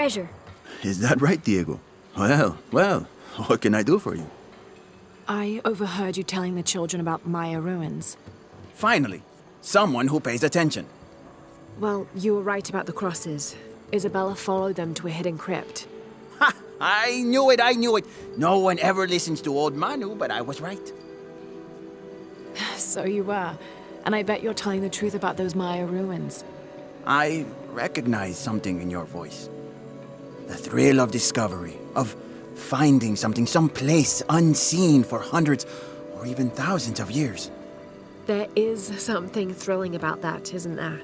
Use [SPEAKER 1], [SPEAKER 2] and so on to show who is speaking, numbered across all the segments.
[SPEAKER 1] treasure.
[SPEAKER 2] Is that right, Diego? Well, what can I do for you?
[SPEAKER 3] I overheard you telling the children about Maya ruins.
[SPEAKER 4] Finally, someone who pays attention.
[SPEAKER 3] Well, you were right about the crosses. Isabella followed them to a hidden crypt.
[SPEAKER 4] Ha! I knew it! No one ever listens to old Manu, but I was right.
[SPEAKER 3] So you were. And I bet you're telling the truth about those Maya ruins.
[SPEAKER 4] I recognize something in your voice. The thrill of discovery, of finding something someplace unseen for hundreds or even thousands of years.
[SPEAKER 3] There is something thrilling about that, isn't there?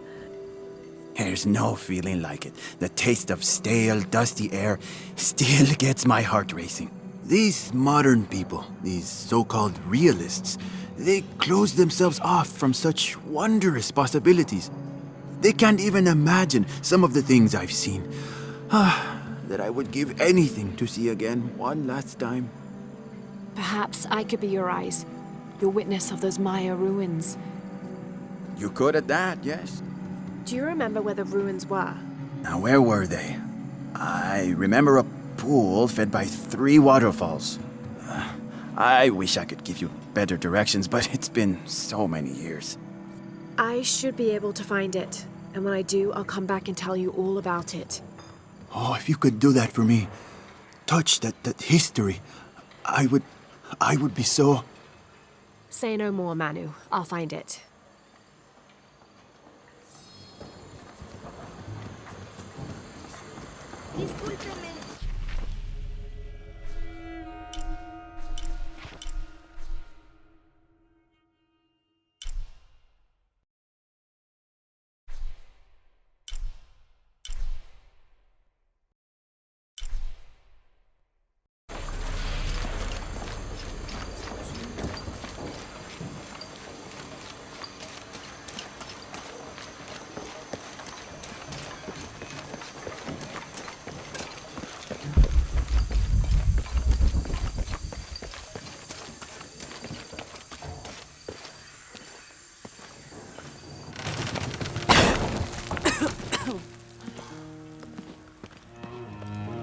[SPEAKER 4] There's no feeling like it. The taste of stale, dusty air still gets my heart racing.
[SPEAKER 2] These modern people, these so-called realists, they close themselves off from such wondrous possibilities. They can't even imagine some of the things I've seen. That I would give anything to see again one last time.
[SPEAKER 3] Perhaps I could be your eyes, your witness of those Maya ruins.
[SPEAKER 4] You could at that, yes.
[SPEAKER 3] Do you remember where the ruins were?
[SPEAKER 4] Now, where were they? I remember a pool fed by 3 waterfalls. I wish I could give you better directions, but it's been so many years.
[SPEAKER 3] I should be able to find it. And when I do, I'll come back and tell you all about it.
[SPEAKER 2] Oh, if you could do that for me, touch that history, I would be so...
[SPEAKER 3] Say no more, Manu. I'll find it.
[SPEAKER 1] Discúlpeme.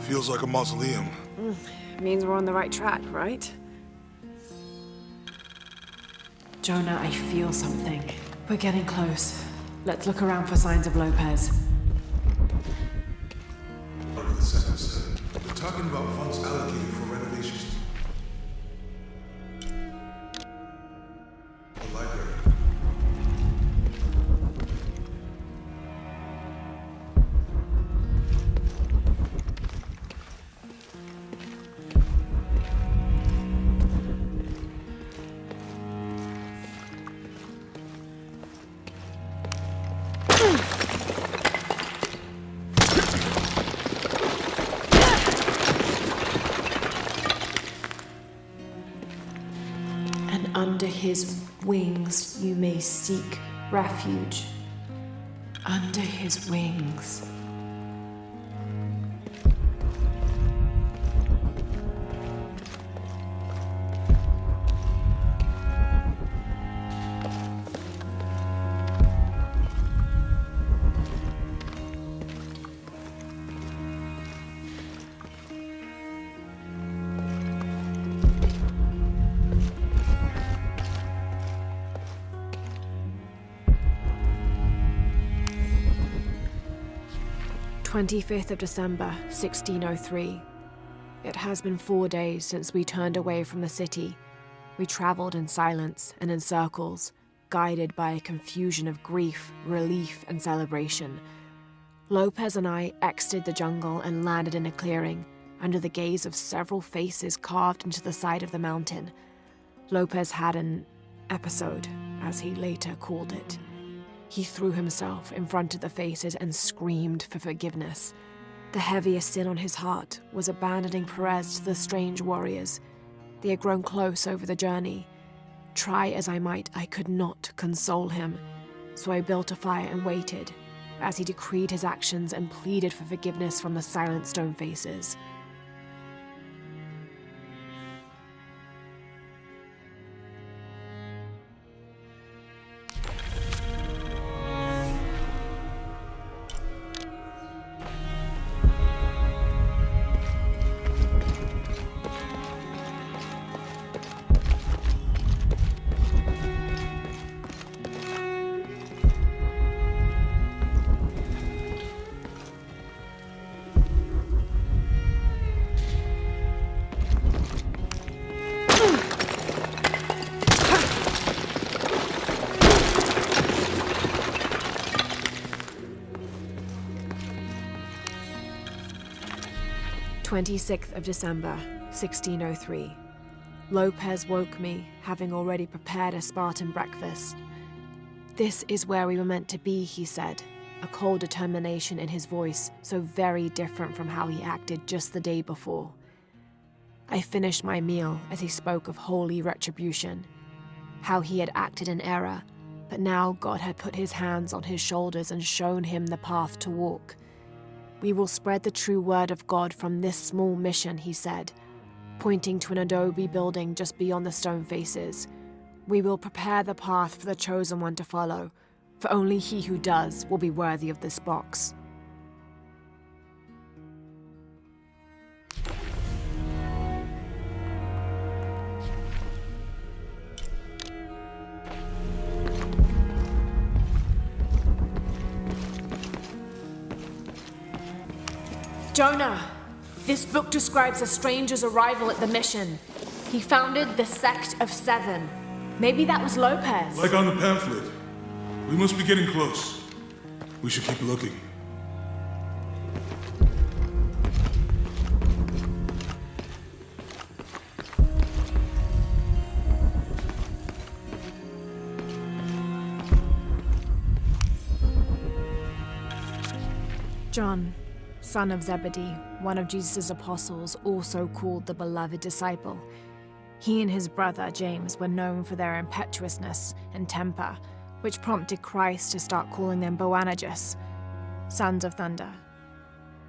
[SPEAKER 5] Feels like a mausoleum.
[SPEAKER 3] Means we're on the right track, right? Jonah, I feel something. We're getting close. Let's look around for signs of Lopez.
[SPEAKER 5] Under the second set, we're talking about funds allocated for renovations. The library.
[SPEAKER 3] Under his wings you may seek refuge. Under his wings. "25th of December, 1603. It has been 4 days since we turned away from the city. We traveled in silence and in circles, guided by a confusion of grief, relief, and celebration. Lopez and I exited the jungle and landed in a clearing, under the gaze of several faces carved into the side of the mountain. Lopez had an episode, as he later called it. He threw himself in front of the faces and screamed for forgiveness. The heaviest sin on his heart was abandoning Perez to the strange warriors. They had grown close over the journey. Try as I might, I could not console him. So I built a fire and waited, as he decreed his actions and pleaded for forgiveness from the silent stone faces. 26th of December, 1603. Lopez woke me, having already prepared a Spartan breakfast. "This is where we were meant to be," he said, a cold determination in his voice, so very different from how he acted just the day before. I finished my meal as he spoke of holy retribution, how he had acted in error, but now God had put his hands on his shoulders and shown him the path to walk. "We will spread the true word of God from this small mission," he said, pointing to an adobe building just beyond the stone faces. "We will prepare the path for the chosen one to follow, for only he who does will be worthy of this box." Jonah! This book describes a stranger's arrival at the mission. He founded the Sect of Seven. Maybe that was Lopez.
[SPEAKER 5] Like on the pamphlet. We must be getting close. We should keep looking.
[SPEAKER 3] John, son of Zebedee, one of Jesus' apostles, also called the beloved disciple. He and his brother James were known for their impetuousness and temper, which prompted Christ to start calling them Boanerges, sons of thunder.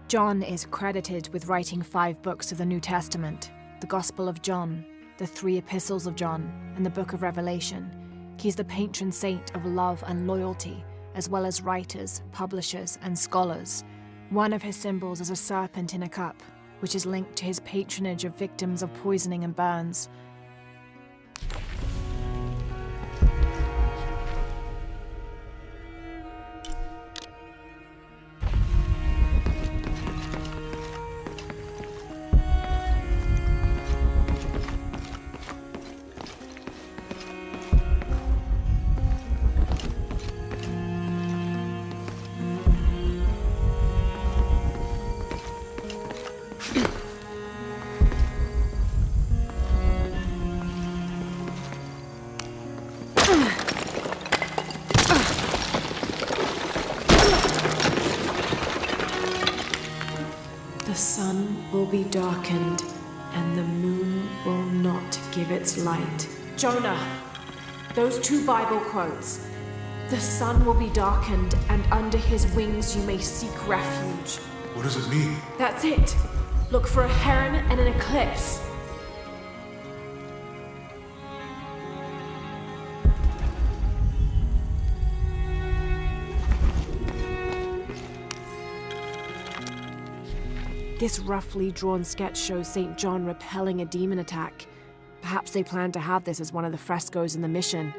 [SPEAKER 3] John is credited with writing 5 books of the New Testament, the Gospel of John, the 3 epistles of John, and the Book of Revelation. He's the patron saint of love and loyalty, as well as writers, publishers, and scholars. One of his symbols is a serpent in a cup, which is linked to his patronage of victims of poisoning and burns. The sun will be darkened, and the moon will not give its light. Jonah, those 2 Bible quotes. The sun will be darkened, and under his wings you may seek refuge.
[SPEAKER 5] What does it mean?
[SPEAKER 3] That's it. Look for a heron and an eclipse. This roughly drawn sketch shows St. John repelling a demon attack. Perhaps they plan to have this as one of the frescoes in the mission.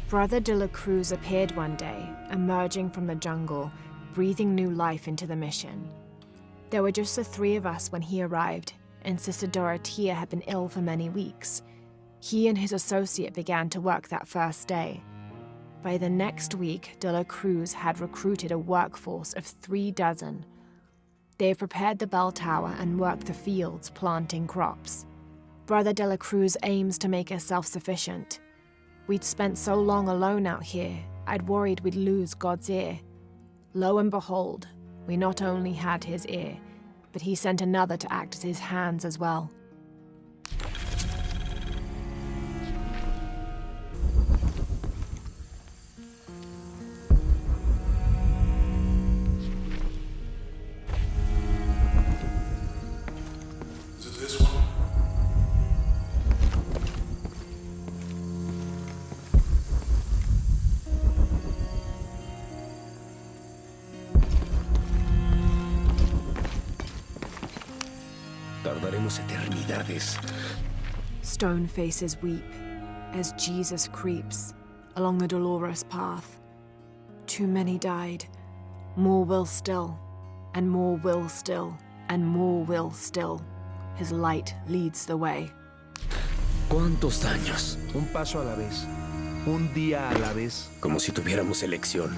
[SPEAKER 3] Brother de la Cruz appeared one day, emerging from the jungle, breathing new life into the mission. There were just the 3 of us when he arrived, and Sister Dorothea had been ill for many weeks. He and his associate began to work that first day. By the next week, de la Cruz had recruited a workforce of 3 dozen. They have prepared the bell tower and worked the fields, planting crops. Brother de la Cruz aims to make us self-sufficient. We'd spent so long alone out here, I'd worried we'd lose God's ear. Lo and behold, we not only had his ear, but he sent another to act as his hands as well.
[SPEAKER 5] Is it this one?
[SPEAKER 1] Tardaremos eternidades
[SPEAKER 3] Stone faces weep as Jesus creeps along the dolorous path. Too many died, more will still, and more will still, and more will still. His light leads the way.
[SPEAKER 1] ¿Cuántos años?
[SPEAKER 6] Un paso a la vez, un día a la vez.
[SPEAKER 1] Como si tuviéramos elección.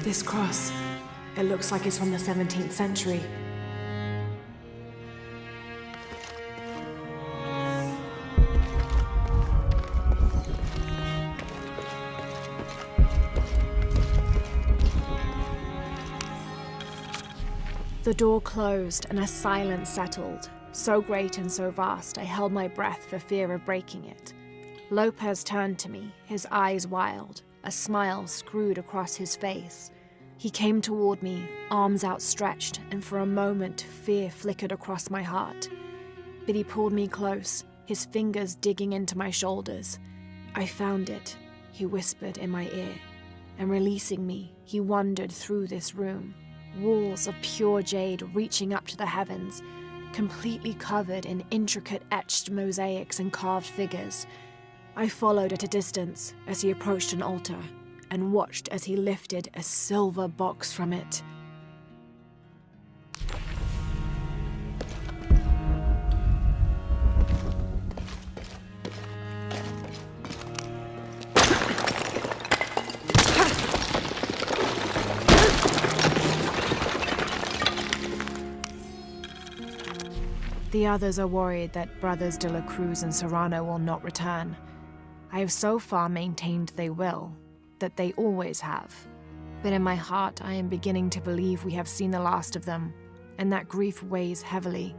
[SPEAKER 3] This cross, it looks like it's from the 17th century. The door closed and a silence settled, so great and so vast I held my breath for fear of breaking it. Lopez turned to me, his eyes wild, a smile screwed across his face. He came toward me, arms outstretched, and for a moment fear flickered across my heart. But he pulled me close, his fingers digging into my shoulders. I found it, he whispered in my ear, and releasing me, he wandered through this room, walls of pure jade reaching up to the heavens, completely covered in intricate etched mosaics and carved figures. I followed at a distance as he approached an altar, and watched as he lifted a silver box from it. The others are worried that Brothers de la Cruz and Serrano will not return. I have so far maintained they will, that they always have. But in my heart, I am beginning to believe we have seen the last of them, and that grief weighs heavily.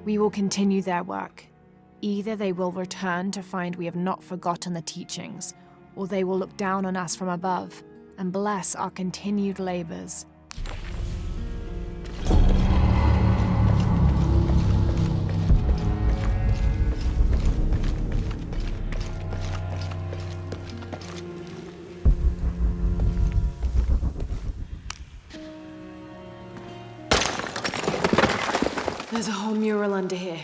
[SPEAKER 3] We will continue their work. Either they will return to find we have not forgotten the teachings, or they will look down on us from above and bless our continued labors. There's a whole mural under here.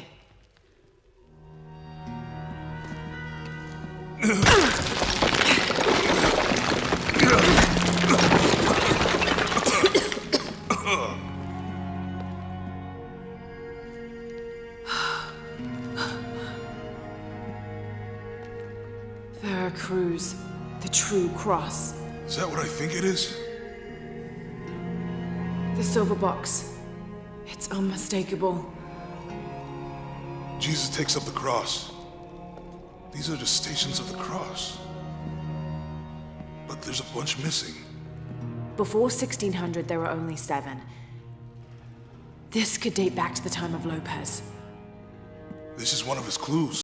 [SPEAKER 3] Veracruz, the true cross.
[SPEAKER 5] Is that what I think it is?
[SPEAKER 3] The silver box. It's unmistakable.
[SPEAKER 5] Jesus takes up the cross. These are the stations of the cross. But there's a bunch missing.
[SPEAKER 3] Before 1600, there were only 7. This could date back to the time of Lopez.
[SPEAKER 5] This is one of his clues.